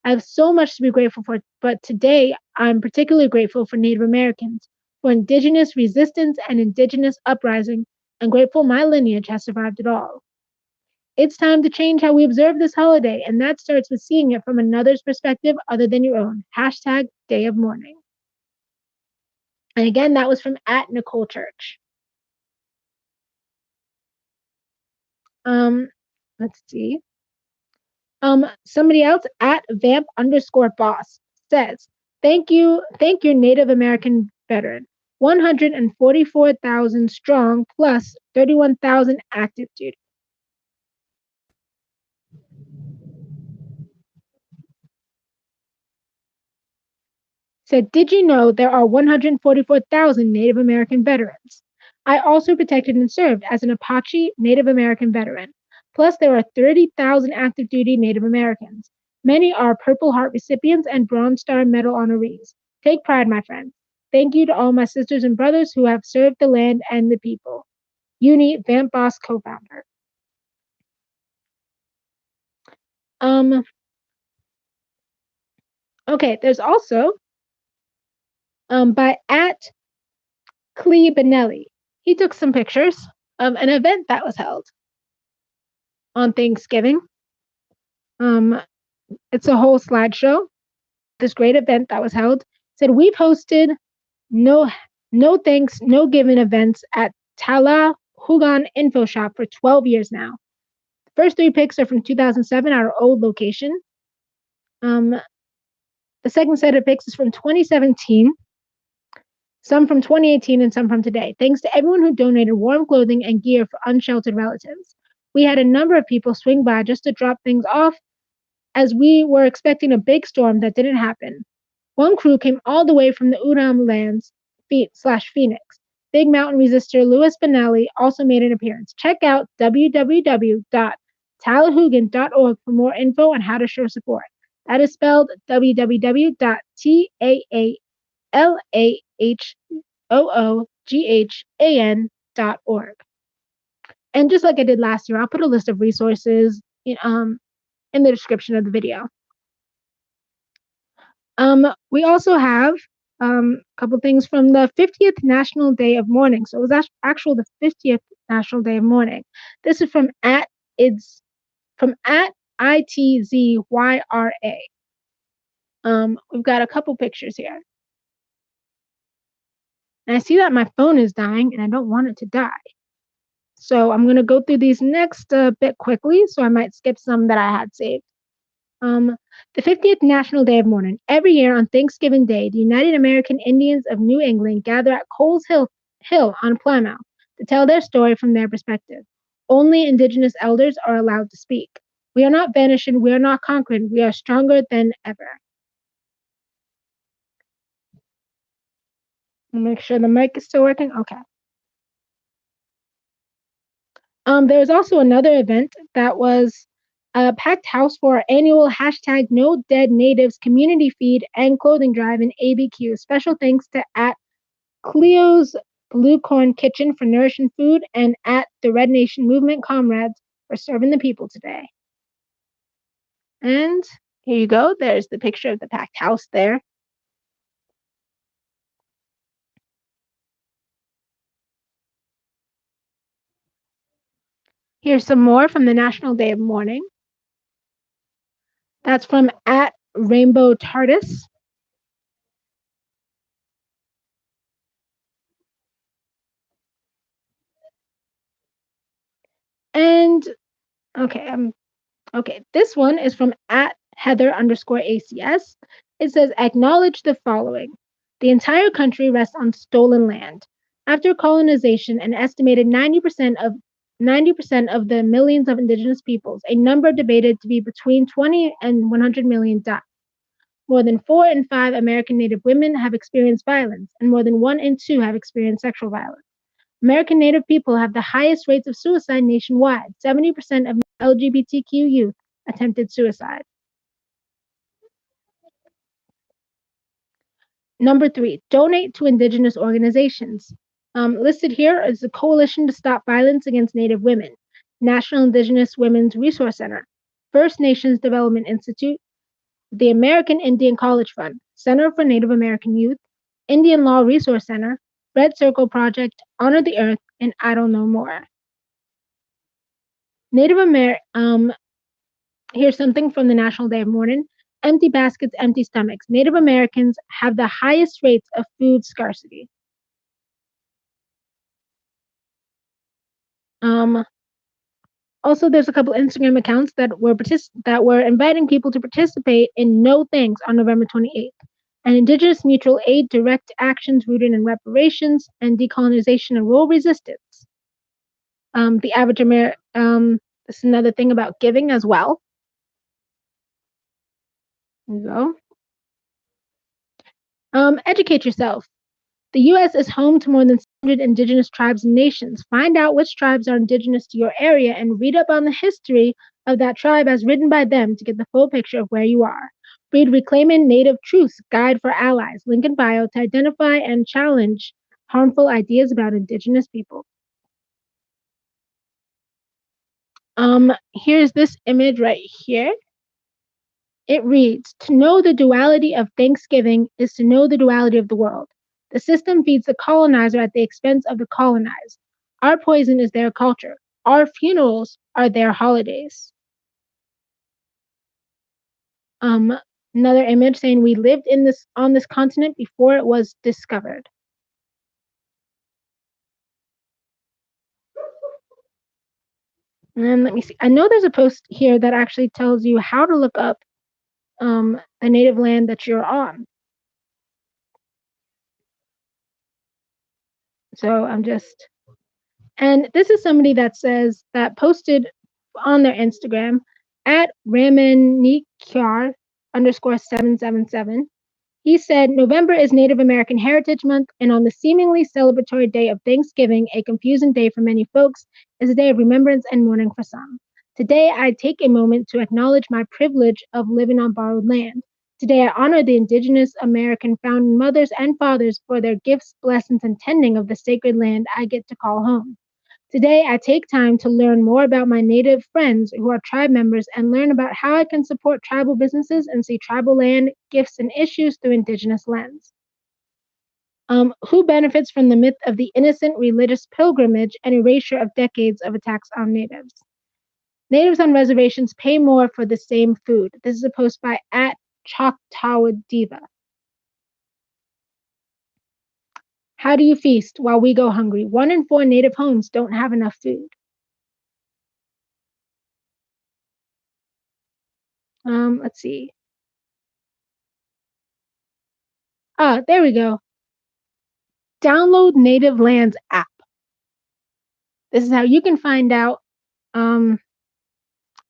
I have so much to be grateful for, but today I'm particularly grateful for Native Americans, for Indigenous resistance and Indigenous uprising, and grateful my lineage has survived it all. It's time to change how we observe this holiday, and that starts with seeing it from another's perspective other than your own. Hashtag Day of Mourning. And again, that was from at Nicole Church. Um, let's see. Somebody else at vamp_boss says, thank your Native American veteran. 144,000 strong plus 31,000 active duty. Said, did you know there are 144,000 Native American veterans? I also protected and served as an Apache Native American veteran. Plus, there are 30,000 active duty Native Americans. Many are Purple Heart recipients and Bronze Star Medal honorees. Take pride, my friends. Thank you to all my sisters and brothers who have served the land and the people. Uni Vamp Boss co founder. Um, okay, there's also by at CLE Benelli. He took some pictures of an event that was held on Thanksgiving. It's a whole slideshow. This great event that was held. Said we've hosted no no thanks, no given events at Tala Hugan Info Shop for 12 years now. The first three pics are from 2007, our old location. The second set of pics is from 2017, some from 2018, and some from today. Thanks to everyone who donated warm clothing and gear for unsheltered relatives. We had a number of people swing by just to drop things off as we were expecting a big storm that didn't happen. One crew came all the way from the Uram lands /Phoenix. Big mountain resistor Louis Benelli also made an appearance. Check out www.talahugan.org for more info on how to show support. That is spelled www.talahugan.org. WHOOGHAN.org. And just like I did last year, I'll put a list of resources in the description of the video. We also have a couple things from the 50th National Day of Mourning. So it was actually the 50th National Day of Mourning. This is from @ITZYRA. We've got a couple pictures here. And I see that my phone is dying and I don't want it to die. So I'm going to go through these next bit quickly, so I might skip some that I had saved. The 50th National Day of Mourning. Every year on Thanksgiving Day, the United American Indians of New England gather at Coles Hill on Plymouth to tell their story from their perspective. Only Indigenous elders are allowed to speak. We are not vanishing, we are not conquering, we are stronger than ever. Make sure the mic is still working. Okay. There was also another event that was a packed house for our annual #NoDeadNatives community feed and clothing drive in ABQ. Special thanks to @Cleo's Blue Corn Kitchen for nourishing food and @The Red Nation Movement Comrades for serving the people today. And here you go. There's the picture of the packed house there. Here's some more from the National Day of Mourning. That's from @RainbowTardis. And okay, this one is from @Heather_ACS. It says, acknowledge the following. The entire country rests on stolen land. After colonization, an estimated 90% of the millions of indigenous peoples, a number debated to be between 20 and 100 million, died. More than 4 in 5 American Native women have experienced violence, and more than 1 in 2 have experienced sexual violence. American Native people have the highest rates of suicide nationwide. 70% of LGBTQ youth attempted suicide. Number 3, donate to Indigenous organizations. Listed here is the Coalition to Stop Violence Against Native Women, National Indigenous Women's Resource Center, First Nations Development Institute, the American Indian College Fund, Center for Native American Youth, Indian Law Resource Center, Red Circle Project, Honor the Earth, and I Don't Know More. Here's something from the National Day of Mourning. Empty baskets, empty stomachs. Native Americans have the highest rates of food scarcity. Also, there's a couple Instagram accounts that were inviting people to participate in No Thanks on November 28th. An Indigenous mutual aid direct actions rooted in reparations and decolonization and rural resistance. The average American, this is another thing about giving as well. There you go. Educate yourself. The U.S. is home to more than 100 indigenous tribes and nations. Find out which tribes are indigenous to your area and read up on the history of that tribe as written by them to get the full picture of where you are. Read Reclaiming Native Truths Guide for Allies, link in bio, to identify and challenge harmful ideas about indigenous people. Here's this image right here. It reads, to know the duality of Thanksgiving is to know the duality of the world. The system feeds the colonizer at the expense of the colonized. Our poison is their culture. Our funerals are their holidays. Another image saying we lived on this continent before it was discovered. And let me see. I know there's a post here that actually tells you how to look up the native land that you're on. So and this is somebody that posted on their Instagram @Ramanikyar_777. He said, November is Native American Heritage Month, and on the seemingly celebratory day of Thanksgiving, a confusing day for many folks, is a day of remembrance and mourning for some. Today, I take a moment to acknowledge my privilege of living on borrowed land, Today, I honor the Indigenous American founding mothers and fathers for their gifts, blessings, and tending of the sacred land I get to call home. Today, I take time to learn more about my Native friends who are tribe members and learn about how I can support tribal businesses and see tribal land, gifts, and issues through Indigenous lens. Who benefits from the myth of the innocent religious pilgrimage and erasure of decades of attacks on natives? Natives on reservations pay more for the same food. This is a post by at Choctaw Diva. How do you feast while we go hungry? 1 in 4 native homes don't have enough food. Let's see. There we go. Download Native Lands app. This is how you can find out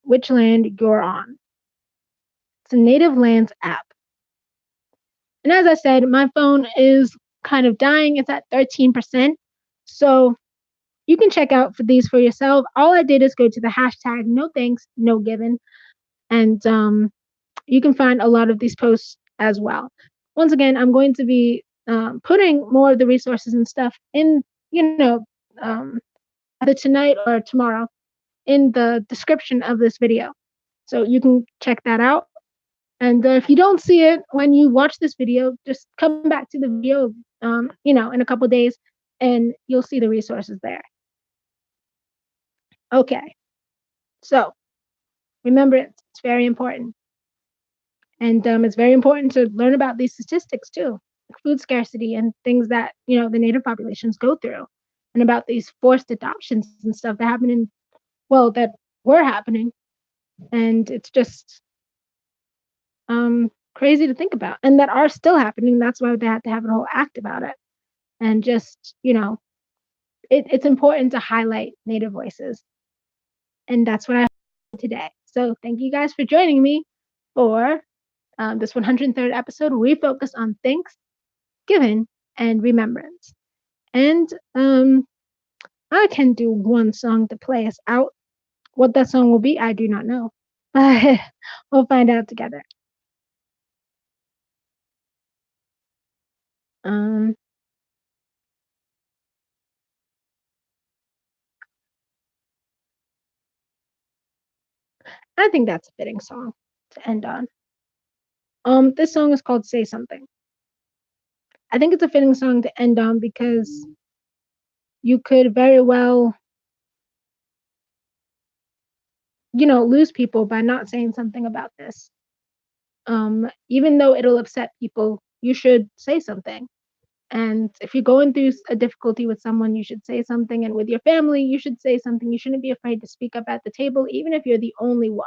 which land you're on. It's a Native Lands app. And as I said, my phone is kind of dying. It's at 13%. So you can check out for these for yourself. All I did is go to the hashtag no thanks, no given. And you can find a lot of these posts as well. Once again, I'm going to be putting more of the resources and stuff in, either tonight or tomorrow in the description of this video. So you can check that out. And if you don't see it when you watch this video, just come back to the video, in a couple days, and you'll see the resources there. Okay. So remember, it's very important. And it's very important to learn about these statistics too, like food scarcity and things that, the native populations go through, and about these forced adoptions and stuff that happen that were happening. And it's just crazy to think about, and that are still happening. That's why they had to have a whole act about it. And just, it's important to highlight Native voices. And that's what I have today. So thank you guys for joining me for this 103rd episode. We focus on Thanksgiving and remembrance. And I can do one song to play us out. What that song will be, I do not know. We'll find out together. I think that's a fitting song to end on. This song is called Say Something. I think it's a fitting song to end on because you could very well, lose people by not saying something about this. Even though it'll upset people, you should say something. And if you're going through a difficulty with someone, you should say something. And with your family, you should say something. You shouldn't be afraid to speak up at the table, even if you're the only one.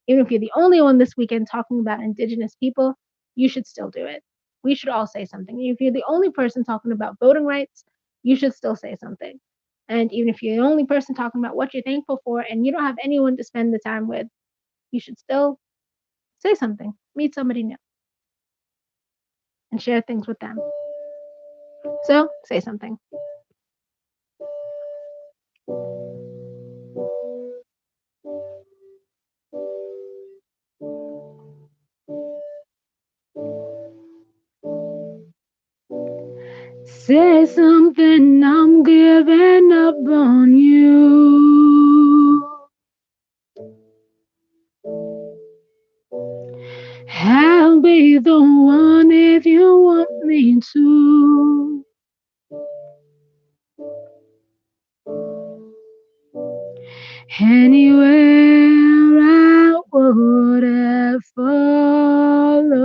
Even if you're the only one this weekend talking about Indigenous people, you should still do it. We should all say something. If you're the only person talking about voting rights, you should still say something. And even if you're the only person talking about what you're thankful for and you don't have anyone to spend the time with, you should still say something. Meet somebody new and share things with them. So say something. Say something, I'm giving up on you. I'll be the one if you want me to. Anywhere I would have followed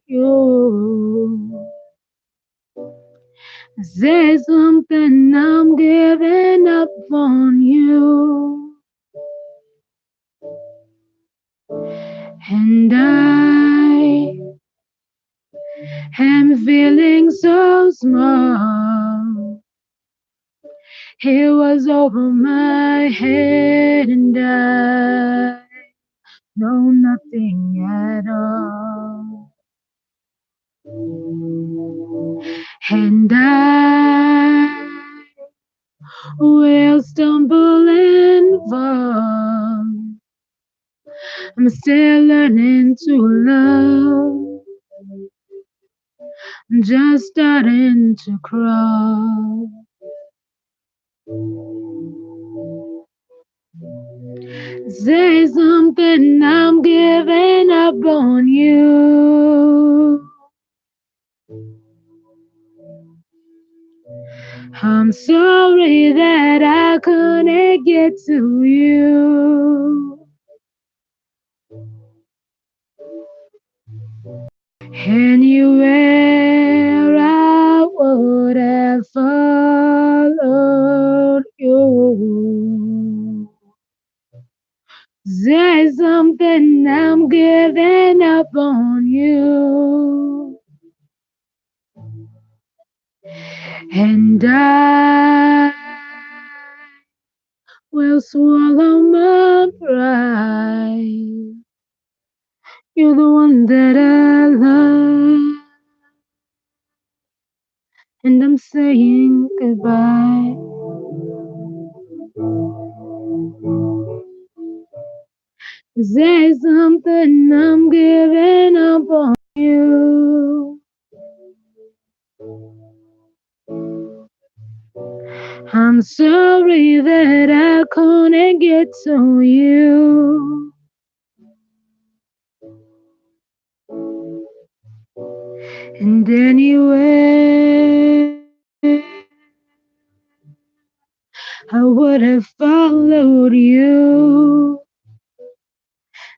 you. Say something, I'm giving up on you. And I am feeling so small. It was over my head and I know nothing at all. And I will stumble and fall. I'm still learning to love, just starting to crawl. Say something, I'm giving up on you. I'm sorry that I couldn't get to you. Anywhere I would have followed you. Say something, I'm giving up on you. And I will swallow my pride. You're the one that I love, and I'm saying goodbye. Say something, I'm giving up on you. I'm sorry that I couldn't get to you. And anyway, I would have followed you.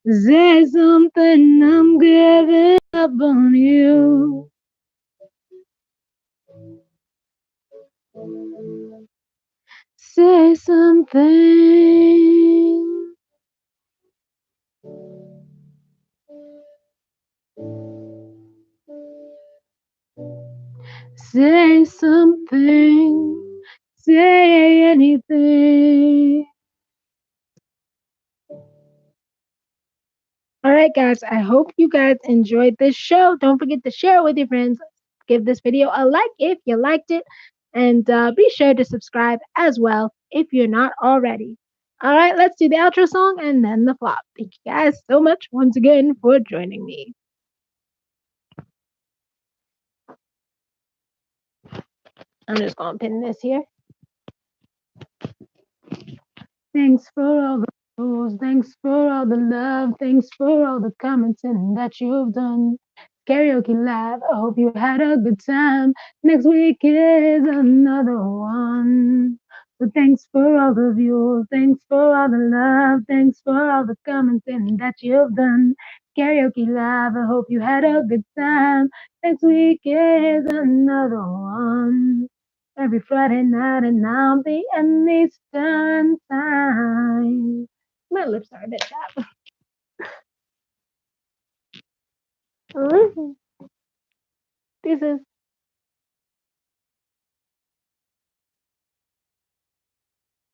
Say something, I'm giving up on you. Say something. Say something. Say anything. All right, guys, I hope you guys enjoyed this show. Don't forget to share it with your friends. Give this video a like if you liked it. And be sure to subscribe as well if you're not already. All right, let's do the outro song and then the flop. Thank you guys so much once again for joining me. I'm just going to pin this here. Thanks for all the rules. Thanks for all the love. Thanks for all the commenting that you've done. Karaoke Live. I hope you had a good time. Next week is another one. So thanks for all the views. Thanks for all the love. Thanks for all the commenting that you've done. Karaoke Live. I hope you had a good time. Next week is another one. Every Friday night and I'll be in Eastern time. My lips are a bit chapped. This is